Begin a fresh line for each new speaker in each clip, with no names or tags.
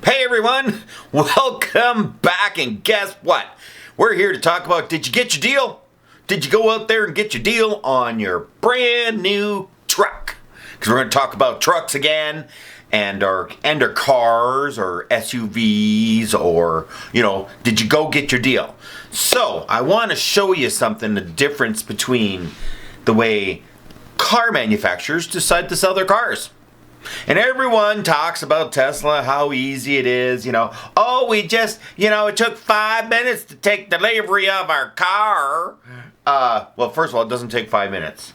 Hey everyone, welcome back, and guess what? We're here to talk about, did you get your deal? Did you go out there and get your deal on your brand new truck? Because we're going to talk about trucks again, and our cars or SUVs, or, did you go get your deal? So I want to show you something, the difference between the way car manufacturers decide to sell their cars. And everyone talks about Tesla, how easy it is, Oh, we just, it took 5 minutes to take delivery of our car. Well, first of all, it doesn't take 5 minutes.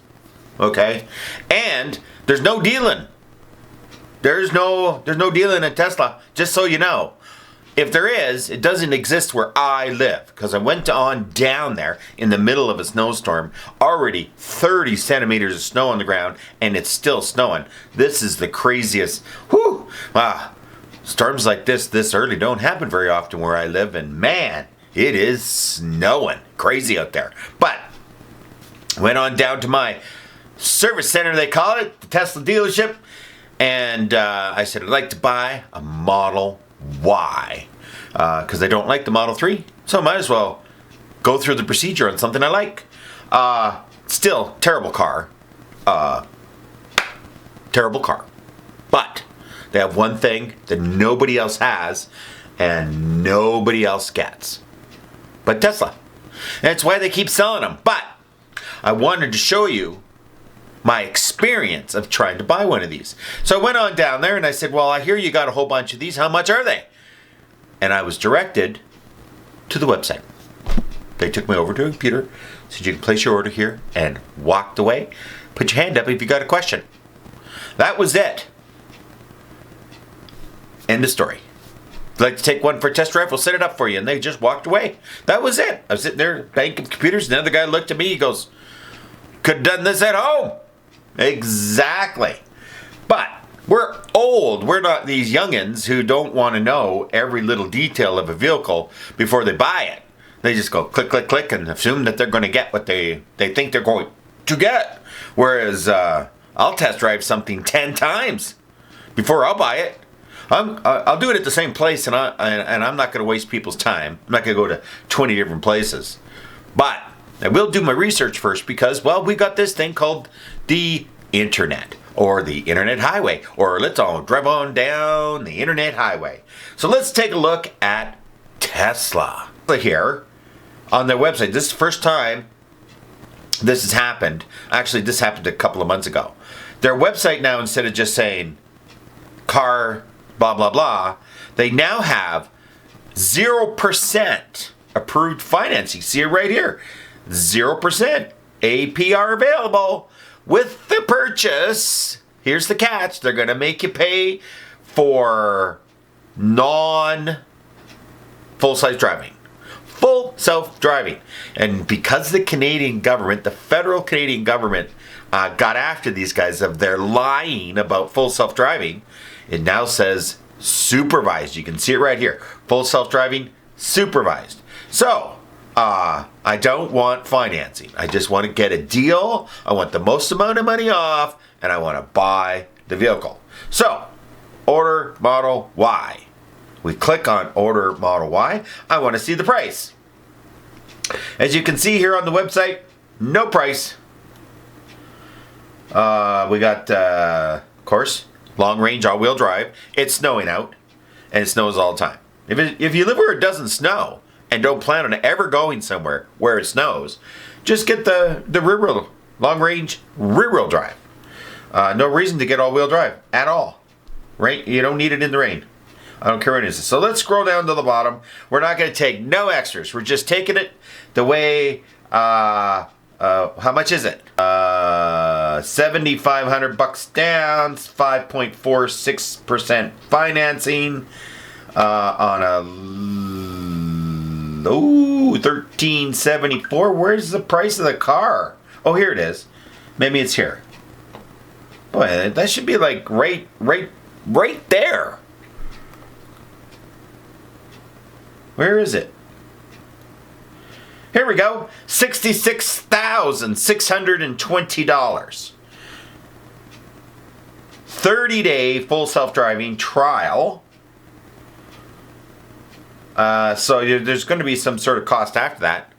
Okay? And there's no dealing. There's no dealing at Tesla, just so you know. If there is, it doesn't exist where I live, because I went on down there in the middle of a snowstorm, already 30 centimeters of snow on the ground, and it's still snowing. This is the craziest. Whew! Storms like this early don't happen very often where I live, and man, it is snowing. Crazy out there. But went on down to my service center, they call it, the Tesla dealership, and I said, I'd like to buy a Model Y, because I don't like the Model 3, so I might as well go through the procedure on something I like. Still, terrible car. Terrible car. But they have one thing that nobody else has and nobody else gets. But Tesla. And that's why they keep selling them. But I wanted to show you my experience of trying to buy one of these. So I went on down there and I said, well, I hear you got a whole bunch of these. How much are they? And I was directed to the website. They took me over to a computer, said you can place your order here, and walked away. Put your hand up if you got a question. That was it. End of story. If you'd like to take one for a test drive, we'll set it up for you. And they just walked away. That was it. I was sitting there banking computers, and the other guy looked at me, he goes, could have done this at home. Exactly. But we're old. We're not these youngins who don't want to know every little detail of a vehicle before they buy it. They just go click, click, click and assume that they're going to get what they think they're going to get. Whereas I'll test drive something 10 times before I'll buy it. I'll do it at the same place, and I'm not going to waste people's time. I'm not going to go to 20 different places. But I will do my research first because, well, we got this thing called the internet, or the internet highway, or let's all drive on down the internet highway. So let's take a look at Tesla. Here on their website, this is the first time this has happened. Actually, this happened a couple of months ago. Their website now, instead of just saying car blah blah blah, they now have 0% approved financing. See it right here. 0% APR available with the purchase. Here's the catch. They're going to make you pay for non-full-size driving. Full self-driving. And because the Canadian government, the federal Canadian government, got after these guys of their lying about full self-driving, it now says supervised. You can see it right here. Full self-driving, supervised. So, I don't want financing. I just want to get a deal. I want the most amount of money off, and I want to buy the vehicle. So, order Model Y. We click on order Model Y. I want to see the price. As you can see here on the website, no price. We got, of course, long range all-wheel drive. It's snowing out, and it snows all the time. If you live where it doesn't snow, and don't plan on ever going somewhere where it snows, just get the rear-wheel, long-range rear-wheel drive. No reason to get all-wheel drive at all. Right? You don't need it in the rain. I don't care what it is. So let's scroll down to the bottom. We're not going to take no extras. We're just taking it the way. How much is it? $7,500 down, 5.46% financing on a $13.74. Where's the price of the car? Oh, here it is. Maybe it's here. Boy, that should be like right there. Where is it? Here we go. $66,620. 30-day full self-driving trial. There's going to be some sort of cost after that.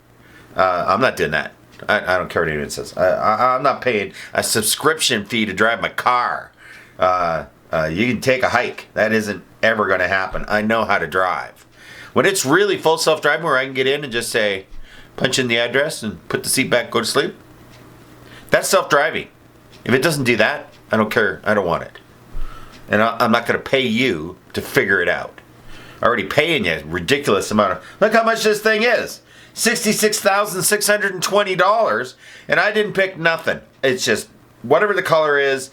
I'm not doing that. I don't care what anyone says. I'm not paying a subscription fee to drive my car. You can take a hike. That isn't ever going to happen. I know how to drive. When it's really full self-driving where I can get in and just say, punch in the address and put the seat back, go to sleep, that's self-driving. If it doesn't do that, I don't care. I don't want it. And I'm not going to pay you to figure it out. I'm already paying you a ridiculous amount of... Look how much this thing is. $66,620. And I didn't pick nothing. It's just whatever the color is,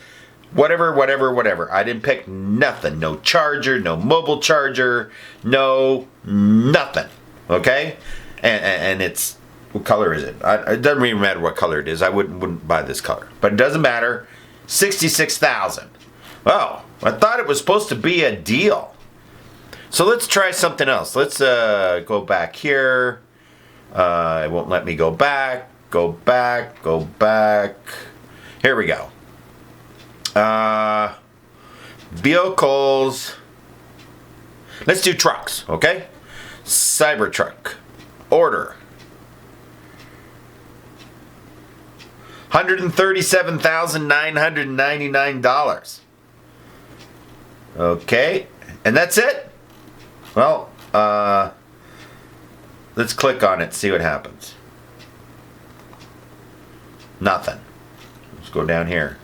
whatever. I didn't pick nothing. No charger, no mobile charger, no nothing. Okay? And it's... What color is it? It doesn't even matter what color it is. I wouldn't buy this color. But it doesn't matter. $66,000. Oh, I thought it was supposed to be a deal. So let's try something else. Let's go back here. It won't let me go back. Go back. Here we go. Vehicles. Let's do trucks, okay? Cybertruck. Order. $137,999. Okay, and that's it? Well, let's click on it, see what happens. Nothing. Let's go down here.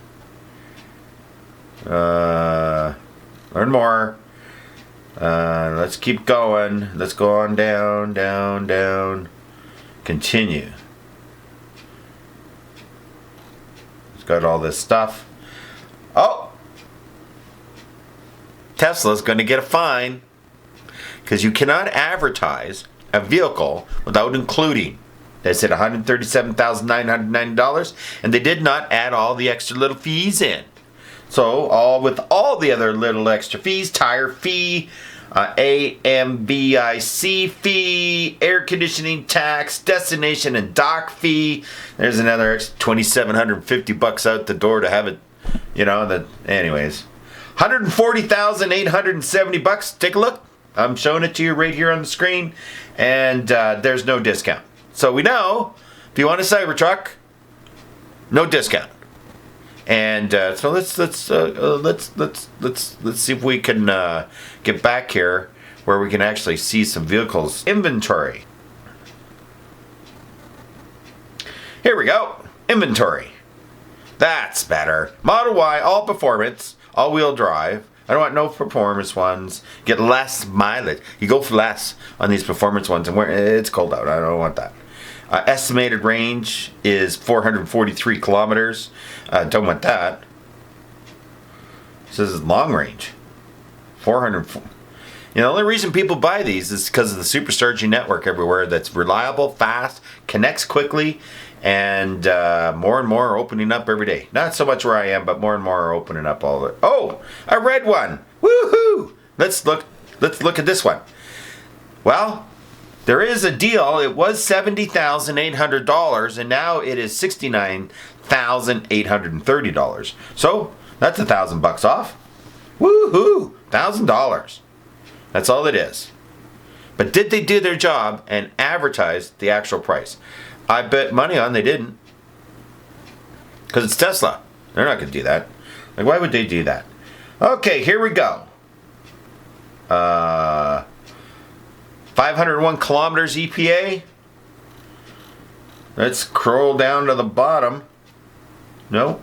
Learn more. Let's keep going. Let's go on down. Continue. Got all this stuff. Oh! Tesla's going to get a fine because you cannot advertise a vehicle without including. They said $137,990, and they did not add all the extra little fees in. So with all the other little extra fees, tire fee, AMVIC fee, air conditioning tax, destination and dock fee. There's another $2,750 out the door to have it, anyways. $140,870. Take a look. I'm showing it to you right here on the screen, and there's no discount. So we know if you want a Cybertruck, no discount. And so let's see if we can get back here where we can actually see some vehicles inventory. Here we go. Inventory. That's better. Model Y, all performance, all-wheel drive. I don't want no performance ones. Get less mileage. You go for less on these performance ones, and it's cold out. I don't want that. Estimated range is 443 kilometers. Don't want that. It says it's long range. 400. The only reason people buy these is because of the supercharging network everywhere that's reliable, fast, connects quickly, and more and more are opening up every day. Not so much where I am, but more and more are opening up all the... Oh, a red one. Woohoo! Let's look at this one. Well, there is a deal. It was $70,800, and now it is $69,830. So that's $1,000 off. Woohoo! $1,000. That's all it is. But did they do their job and advertise the actual price? I bet money on they didn't. Because it's Tesla. They're not going to do that. Like, why would they do that? Okay, here we go. 501 kilometers EPA. Let's scroll down to the bottom. No.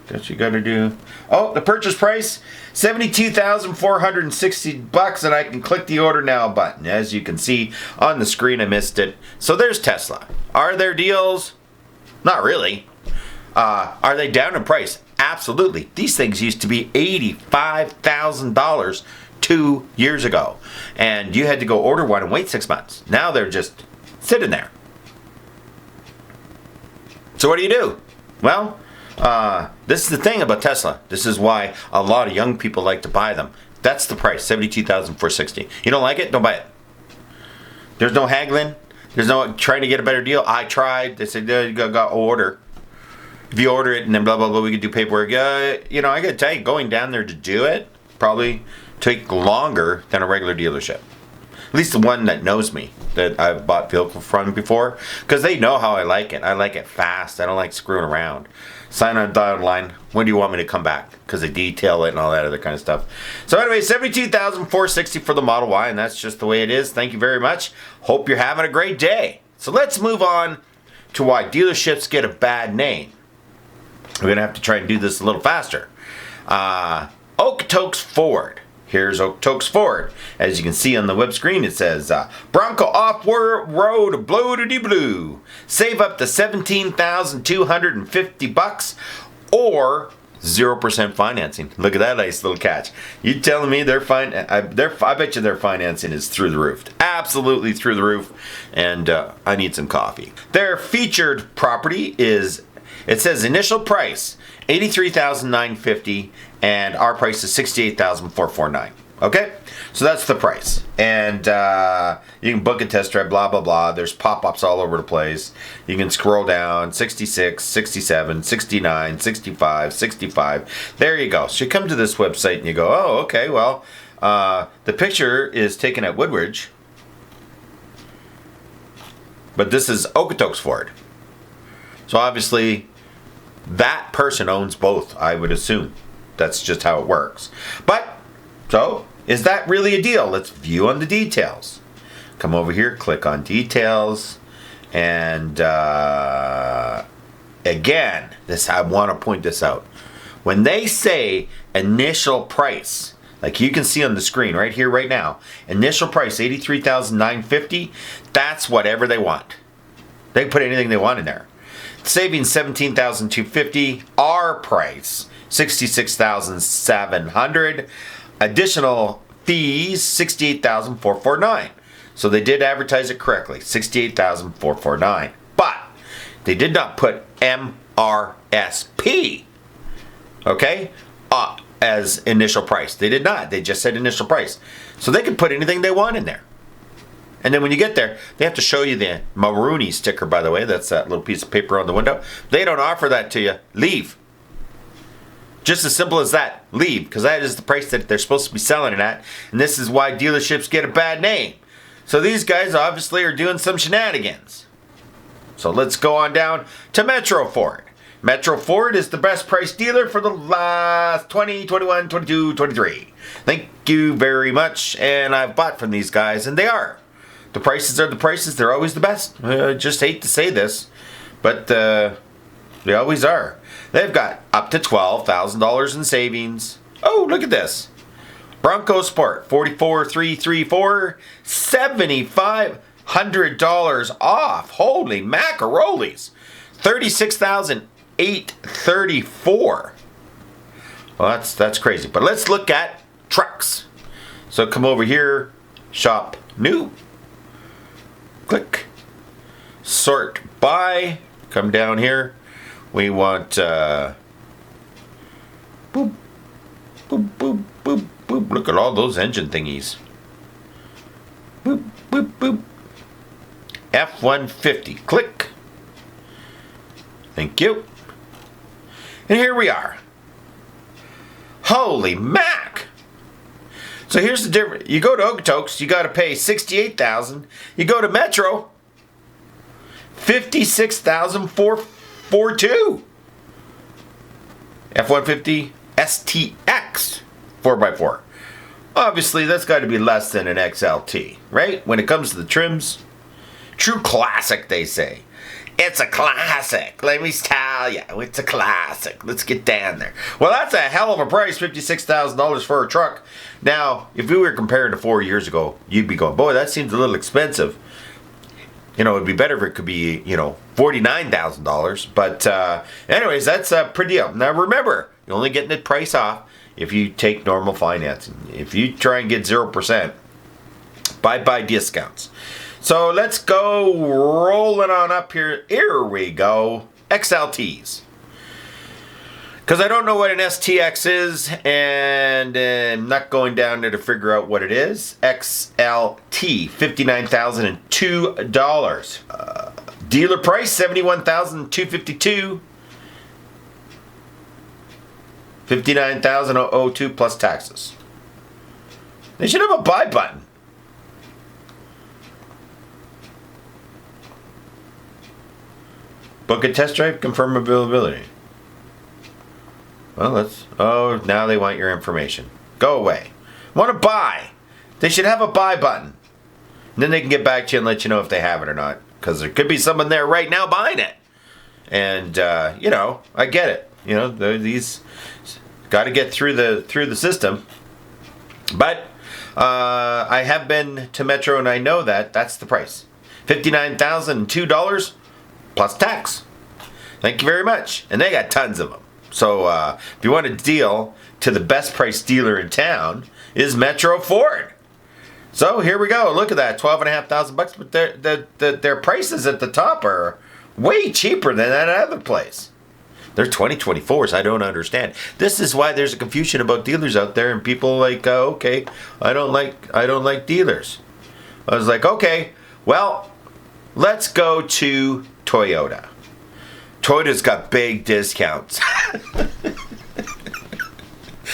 Guess you got to do... Oh, the purchase price, $72,460, and I can click the order now button. As you can see on the screen, I missed it. So there's Tesla. Are there deals? Not really. Are they down in price? Absolutely. These things used to be $85,000 2 years ago, and you had to go order one and wait 6 months. Now they're just sitting there. So what do you do? Well, this is the thing about Tesla. This is why a lot of young people like to buy them. That's the price, $72,460. You don't like it? Don't buy it. There's no haggling. There's no trying to get a better deal. I tried. They said, you got to order. If you order it and then blah, blah, blah, we can do paperwork. I got to tell you, going down there to do it, probably take longer than a regular dealership. At least the one that knows me, that I've bought vehicle from before, because they know how I like it. I like it fast. I don't like screwing around. Sign on dotted line. When do you want me to come back? Because they detail it and all that other kind of stuff. So anyway, $72,460 for the Model Y, and that's just the way it is. Thank you very much. Hope you're having a great day. So let's move on to why dealerships get a bad name. We're going to have to try and do this a little faster. Okotoks Ford. Here's Okotoks Ford. As you can see on the web screen, it says, Bronco off-road blow-to-de-blue. Save up to $17,250 or 0% financing. Look at that nice little catch. You telling me I bet you their financing is through the roof. Absolutely through the roof. And I need some coffee. Their featured property is, it says initial price, $83,950, and our price is $68,449. Okay, so that's the price, and you can book a test drive. Blah blah blah. There's pop-ups all over the place. You can scroll down. 66, 67, 69, 65, 65. There you go. So you come to this website and you go, oh, okay. Well, the picture is taken at Woodridge, but this is Okotoks Ford. So obviously, that person owns both, I would assume. That's just how it works. But, so, is that really a deal? Let's view on the details. Come over here, click on details, and again, I want to point this out. When they say initial price, like you can see on the screen right here, right now, initial price $83,950, that's whatever they want. They can put anything they want in there. Saving $17,250, our price $66,700, additional fees $68,449. So they did advertise it correctly, $68,449, but they did not put MRSP, okay, as initial price. They did not. They just said initial price. So they could put anything they want in there. And then when you get there, they have to show you the Marooney sticker, by the way. That's that little piece of paper on the window. They don't offer that to you. Leave. Just as simple as that. Leave. Because that is the price that they're supposed to be selling it at. And this is why dealerships get a bad name. So these guys obviously are doing some shenanigans. So let's go on down to Metro Ford. Metro Ford is the best price dealer for the last 20, 21, 22, 23. Thank you very much. And I've bought from these guys, and they are. The prices are the prices. They're always the best. I just hate to say this, but they always are. They've got up to $12,000 in savings. Oh, look at this. Bronco Sport, $44,334, $7,500 off. Holy macarolis. $36,834. Well, that's crazy. But let's look at trucks. So come over here, shop new. Click. Sort by. Come down here. We want boop, boop, boop, boop, boop. Look at all those engine thingies. Boop, boop, boop. F-150. Click. Thank you. And here we are. Holy mac! So here's the difference. You go to Okotoks, you got to pay $68,000. You go to Metro, $56,442. F-150 STX 4x4. Obviously, that's got to be less than an XLT, right? When it comes to the trims, true classic, they say. It's a classic. Let me tell you, it's a classic. Let's get down there. Well, that's a hell of a price, $56,000 for a truck. Now, if we were comparing to 4 years ago, you'd be going, boy, that seems a little expensive. You know, it'd be better if it could be, $49,000. But anyways, that's a pretty deal. Now, remember, you're only getting the price off if you take normal financing. If you try and get 0%, buy discounts. So let's go rolling on up here. Here we go. XLTs. Because I don't know what an STX is, and I'm not going down there to figure out what it is. XLT, $59,002. Dealer price, $71,252. $59,002 plus taxes. They should have a buy button. Book a test drive, confirm availability. Well, oh, now they want your information. Go away. Want to buy. They should have a buy button. And then they can get back to you and let you know if they have it or not. Because there could be someone there right now buying it. And, you know, I get it. You know, these got to get through the system. But I have been to Metro and I know that's the price. $59,002 plus tax. Thank you very much. And they got tons of them. So if you want a deal to the best price dealer in town is Metro Ford. So here we go. Look at that, $12,500. But their prices at the top are way cheaper than that other place. They're 2024s. I don't understand. This is why there's a confusion about dealers out there, and people like, okay, I don't like dealers. I was like, okay, well, let's go to Toyota. Toyota's got big discounts.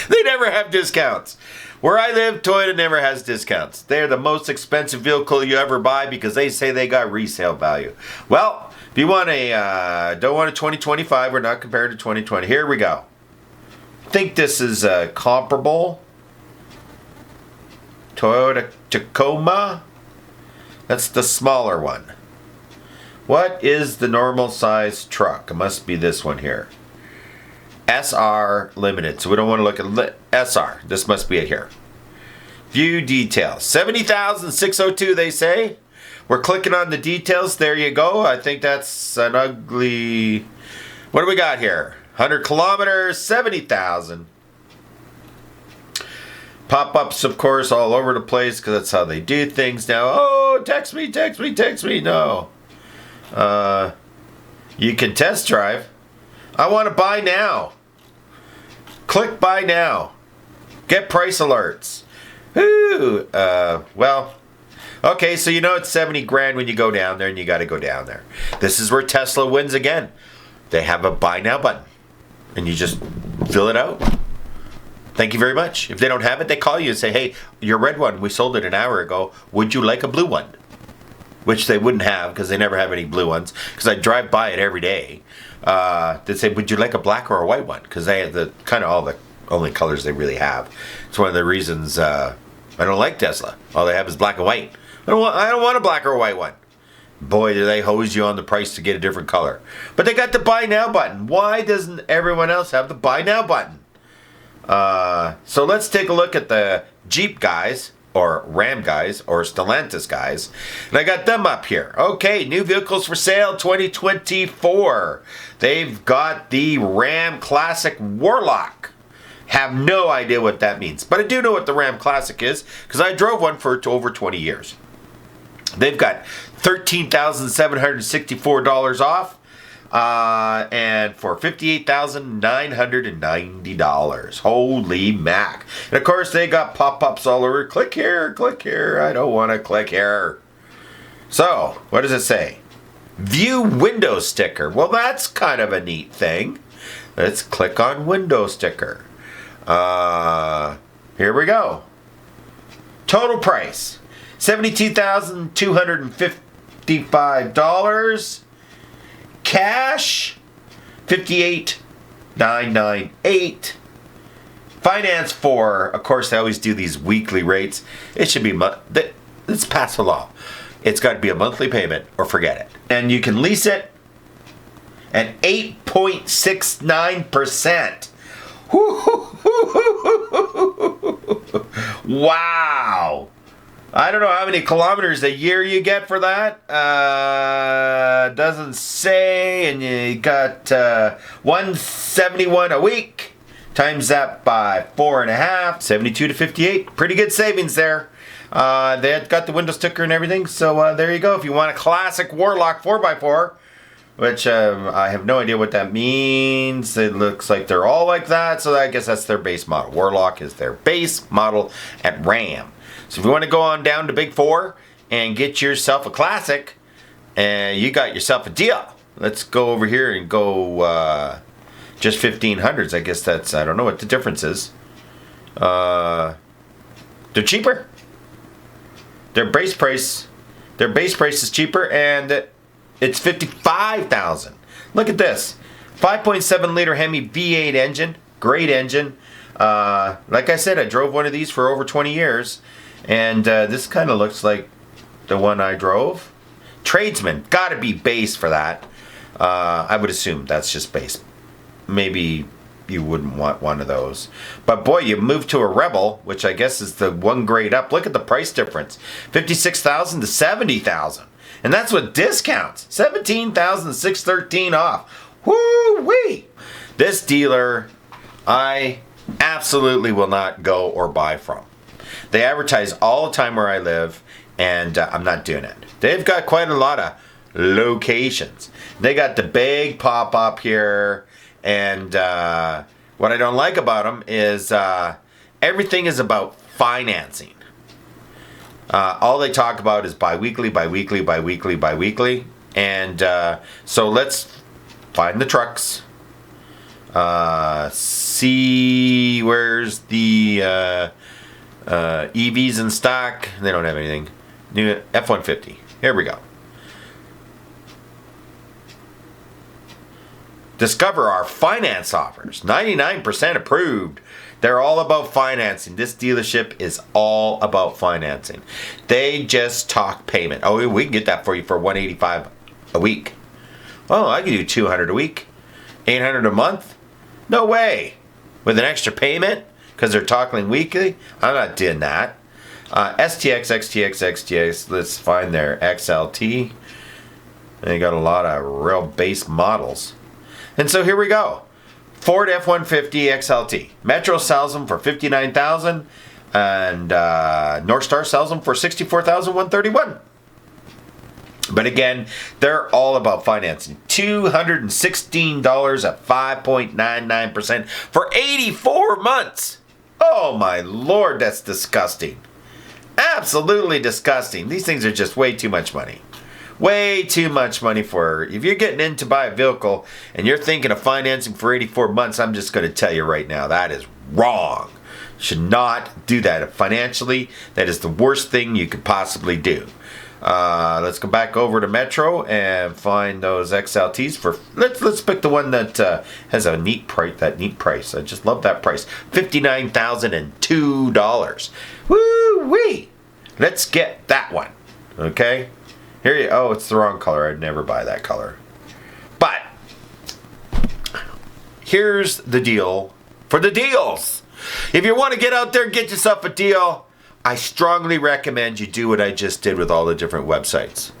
They never have discounts. Where I live, Toyota never has discounts. They're the most expensive vehicle you ever buy because they say they got resale value. Well, if you want don't want a 2025, we're not compared to 2020. Here we go. I think this is comparable. Toyota Tacoma. That's the smaller one. What is the normal size truck? It must be this one here. SR Limited. So we don't want to look at SR. This must be it here. View details. 70,602 they say. We're clicking on the details. There you go. I think that's an ugly... What do we got here? 100 kilometers, 70,000. Pop-ups, of course, all over the place because that's how they do things now. Oh, text me, text me, text me. No. You can test drive. I want to buy now. Click buy now. Get price alerts. Ooh, well, okay, so you know it's 70 grand when you go down there and you got to go down there. This is where Tesla wins again. They have a buy now button and you just fill it out. Thank you very much. If they don't have it, they call you and say, hey, your red one, we sold it an hour ago. Would you like a blue one? Which they wouldn't have because they never have any blue ones because I drive by it every day. They'd say, would you like a black or a white one? Because they have the kind of all the only colors they really have. It's one of the reasons I don't like Tesla. All they have is black and white. I don't want a black or a white one. Boy, do they hose you on the price to get a different color. But they got the buy now button. Why doesn't everyone else have the buy now button? So let's take a look at the Jeep guys, or Ram guys, or Stellantis guys. And I got them up here. Okay, new vehicles for sale 2024. They've got the Ram Classic Warlock. Have no idea what that means. But I do know what the Ram Classic is because I drove one for over 20 years. They've got $13,764 off. And for $58,990. Holy mac. And of course they got pop-ups all over. Click here, click here. I don't want to click here. So, what does it say? View window sticker. Well, that's kind of a neat thing. Let's click on window sticker. Here we go. Total price. $72,255. Cash, $58,998. Finance for, of course, they always do these weekly rates. It should be, let's pass a law. It's got to be a monthly payment or forget it. And you can lease it at 8.69%. Wow. I don't know how many kilometers a year you get for that. Doesn't say. And you got 171 a week. Times that by 4.5. 72 to 58. Pretty good savings there. They got the window sticker and everything. So there you go. If you want a classic Warlock 4x4, which I have no idea what that means. It looks like they're all like that. So I guess that's their base model. Warlock is their base model at Ram. So if you want to go on down to Big Four and get yourself a classic, and you got yourself a deal. Let's go over here and go just 1500s. I guess that's, I don't know what the difference is. They're cheaper. Their base price is cheaper, and it's $55,000. Look at this, 5.7 liter Hemi V8 engine, great engine. Like I said, I drove one of these for over 20 years, and this kind of looks like the one I drove. Tradesman, gotta be base for that. I would assume that's just base. Maybe you wouldn't want one of those. But boy, you move to a Rebel, which I guess is the one grade up. Look at the price difference. $56,000 to $70,000. And that's with discounts. $17,613 off. Woo-wee! This dealer, I absolutely will not go or buy from. They advertise all the time where I live, and I'm not doing it. They've got quite a lot of locations. They got the big pop-up here, and what I don't like about them is everything is about financing. All they talk about is biweekly, biweekly, biweekly, biweekly. And so let's find the trucks. See where's the EVs in stock. They don't have anything. New F-150. Here we go. Discover our finance offers. 99% approved. They're all about financing. This dealership is all about financing. They just talk payment. Oh, we can get that for you for $185 a week. Oh, I can do $200 a week. $800 a month? No way. With an extra payment? Because they're talking weekly? I'm not doing that. STX, XTX, XTX. Let's find their XLT. They got a lot of real base models. And so here we go. Ford F-150 XLT. Metro sells them for $59,000, and Northstar sells them for $64,131. But again, they're all about financing. $216 at 5.99% for 84 months. Oh my Lord, that's disgusting. Absolutely disgusting. These things are just way too much money. Way too much money for, if you're getting in to buy a vehicle and you're thinking of financing for 84 months, I'm just going to tell you right now, that is wrong. Should not do that. Financially, that is the worst thing you could possibly do. Let's go back over to Metro and find those XLTs for, let's pick the one that has a neat price, I just love that price. $59,002. Woo-wee! Let's get that one. Okay? Here you, oh, it's the wrong color. I'd never buy that color. But here's the deal for the deals. If you want to get out there and get yourself a deal, I strongly recommend you do what I just did with all the different websites.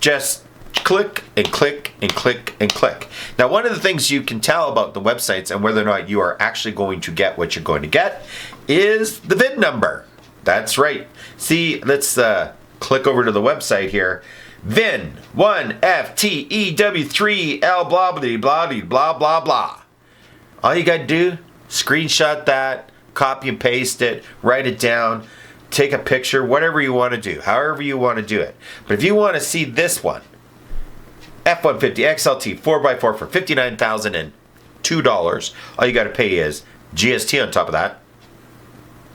Just click and click and click and click. Now, one of the things you can tell about the websites and whether or not you are actually going to get what you're going to get is the VIN number. That's right. See, let's click over to the website here. VIN 1FTEW3L blah blah blah blah blah blah. All you gotta do, screenshot that, copy and paste it, write it down, take a picture, whatever you want to do, however you want to do it. But if you want to see this one, F-150 XLT 4x4 for $59,002, all you gotta pay is GST on top of that.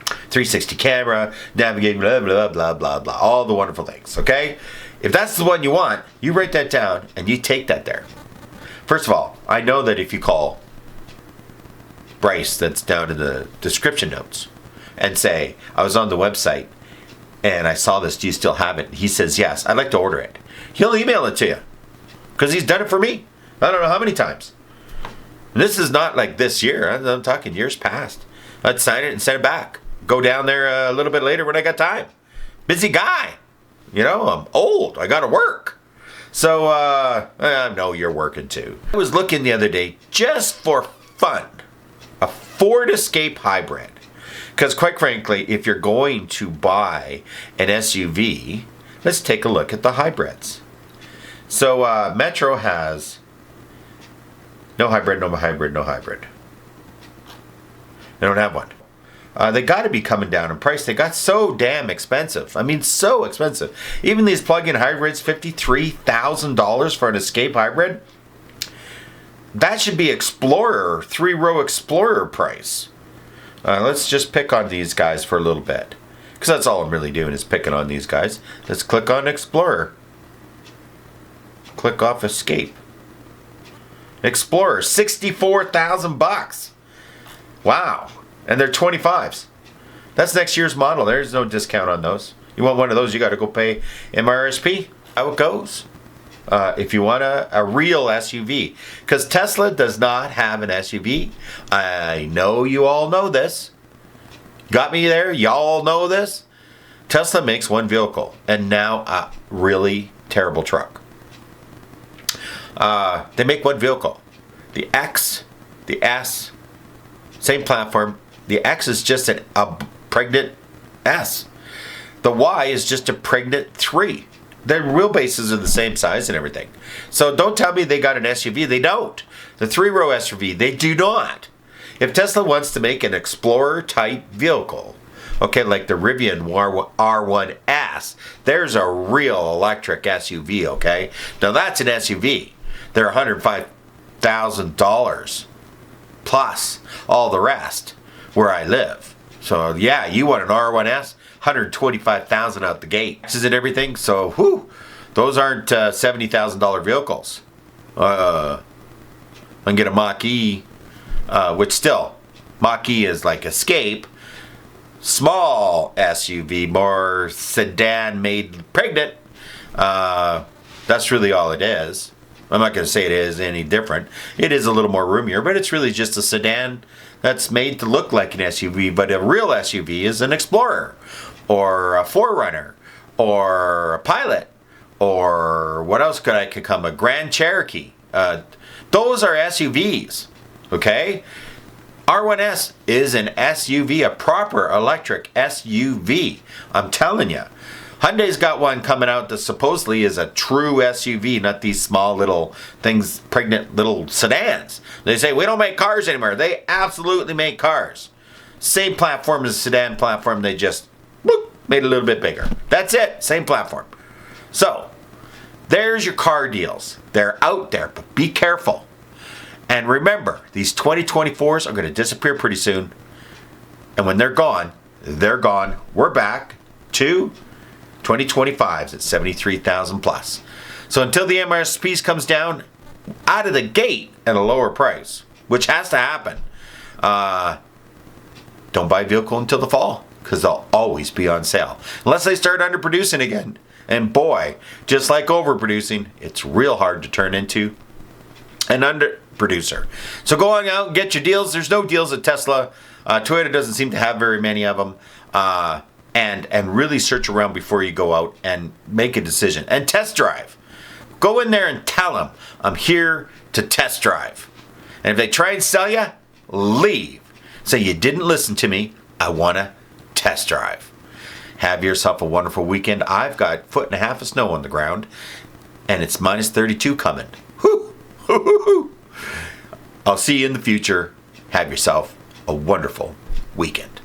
360 camera, navigating, blah, blah, blah, blah, blah. All the wonderful things, okay? If that's the one you want, you write that down and you take that there. First of all, I know that if you call Bryce, that's down in the description notes, and say, I was on the website and I saw this, do you still have it? He says, yes, I'd like to order it. He'll email it to you because he's done it for me. I don't know how many times. And this is not like this year. I'm talking years past. I'd sign it and send it back. Go down there a little bit later when I got time. Busy guy. You know, I'm old. I got to work. So, I know you're working too. I was looking the other day just for fun. A Ford Escape Hybrid. Because quite frankly, if you're going to buy an SUV, let's take a look at the hybrids. So, Metro has no hybrid, no hybrid, no hybrid. They don't have one. They got to be coming down in price. They got so damn expensive. I mean, so expensive. Even these plug-in hybrids, $53,000 for an Escape hybrid. That should be Explorer, 3-row Explorer price. Let's just pick on these guys for a little bit. because that's all I'm really doing is picking on these guys. Let's click on Explorer. Click off Escape. Explorer, 64,000 bucks. Wow. And they're 25s. That's next year's model. There's no discount on those. You want one of those, you got to go pay MRSP. How it goes. If you want a real SUV. Because Tesla does not have an SUV. I know you all know this. Got me there? Y'all know this? Tesla makes one vehicle. And now a really terrible truck. They make one vehicle. The X, the S, same platform. The X is just a pregnant S. The Y is just a pregnant 3. Their wheelbases are the same size and everything. So don't tell me they got an SUV. They don't. The 3-row SUV, they do not. If Tesla wants to make an Explorer type vehicle, okay, like the Rivian R1S, there's a real electric SUV, okay? Now that's an SUV. They're $105,000 plus all the rest where I live. So yeah, you want an R1S, $125,000 out the gate. Taxes and everything. So whew, those aren't $70,000 vehicles. I can get a Mach-E, which still, Mach-E is like Escape, small SUV, more sedan made pregnant. That's really all it is. I'm not going to say it is any different. It is a little more roomier, but it's really just a sedan that's made to look like an SUV, but a real SUV is an Explorer, or a 4Runner, or a Pilot, or what else could come? A Grand Cherokee. Those are SUVs, okay? R1S is an SUV, a proper electric SUV. I'm telling you. Hyundai's got one coming out that supposedly is a true SUV, not these small little things, pregnant little sedans. They say, we don't make cars anymore. They absolutely make cars. Same platform as a sedan platform, they just made it a little bit bigger. That's it, same platform. So, there's your car deals. They're out there, but be careful. And remember, these 2024s are going to disappear pretty soon. And when they're gone, they're gone. We're back to 2025s at 73,000 plus. So until the MRSPs comes down out of the gate at a lower price, which has to happen, don't buy a vehicle until the fall, because they'll always be on sale. Unless they start underproducing again. And boy, just like overproducing, it's real hard to turn into an underproducer. So go on out and get your deals. There's no deals at Tesla. Toyota doesn't seem to have very many of them. And really search around before you go out and make a decision. And test drive. Go in there and tell them, I'm here to test drive. And if they try and sell you, leave. Say, you didn't listen to me. I want to test drive. Have yourself a wonderful weekend. I've got 1.5 feet of snow on the ground. And it's minus 32 coming. Whew. I'll see you in the future. Have yourself a wonderful weekend.